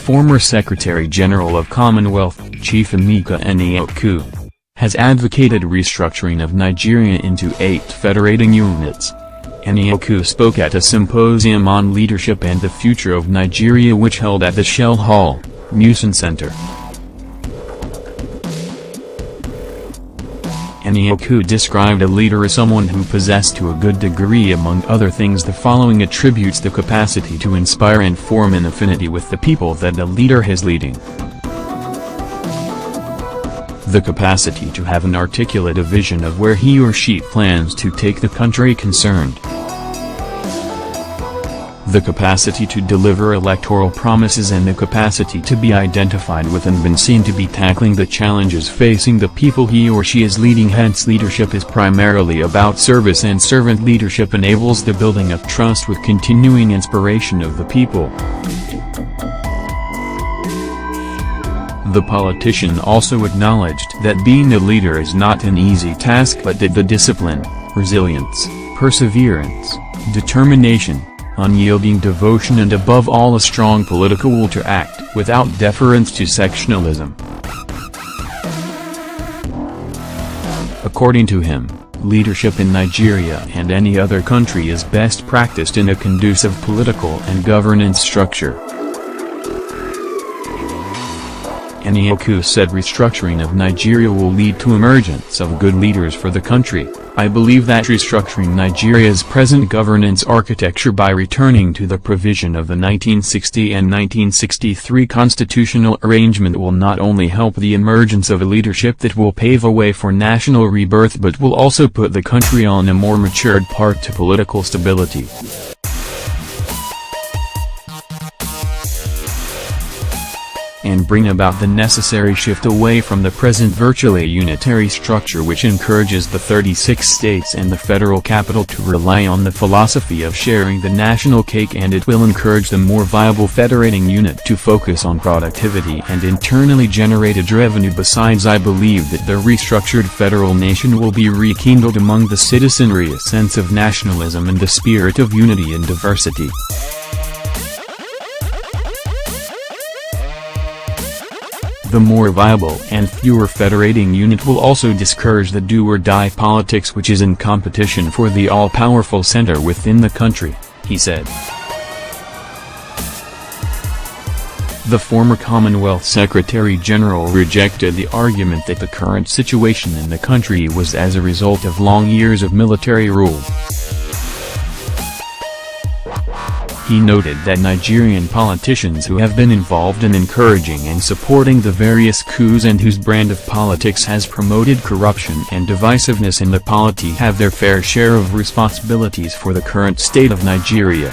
former Secretary-General of Commonwealth, Chief Emeka Anyaoku, has advocated restructuring of Nigeria into 8 federating units. Anyaoku spoke at a symposium on leadership and the future of Nigeria which held at the Shell Hall, Musin Center. Anyaoku described a leader as someone who possessed to a good degree among other things the following attributes: the capacity to inspire and form an affinity with the people that the leader is leading. The capacity to have an articulate vision of where he or she plans to take the country concerned. The capacity to deliver electoral promises and the capacity to be identified with and been seen to be tackling the challenges facing the people he or she is leading. Hence, leadership is primarily about service, and servant leadership enables the building of trust with continuing inspiration of the people. The politician also acknowledged that being a leader is not an easy task, but that the discipline, resilience, perseverance, determination, unyielding devotion and above all a strong political will to act without deference to sectionalism. According to him, leadership in Nigeria and any other country is best practiced in a conducive political and governance structure. Anyaoku said restructuring of Nigeria will lead to emergence of good leaders for the country. I believe that restructuring Nigeria's present governance architecture by returning to the provision of the 1960 and 1963 constitutional arrangement will not only help the emergence of a leadership that will pave a way for national rebirth, but will also put the country on a more matured path to political stability. And bring about the necessary shift away from the present virtually unitary structure which encourages the 36 states and the federal capital to rely on the philosophy of sharing the national cake, and it will encourage the more viable federating unit to focus on productivity and internally generated revenue. Besides, I believe that the restructured federal nation will be rekindled among the citizenry a sense of nationalism and the spirit of unity and diversity. The more viable and fewer federating unit will also discourage the do-or-die politics which is in competition for the all-powerful center within the country, he said. The former Commonwealth Secretary-General rejected the argument that the current situation in the country was as a result of long years of military rule. He noted that Nigerian politicians who have been involved in encouraging and supporting the various coups and whose brand of politics has promoted corruption and divisiveness in the polity have their fair share of responsibilities for the current state of Nigeria.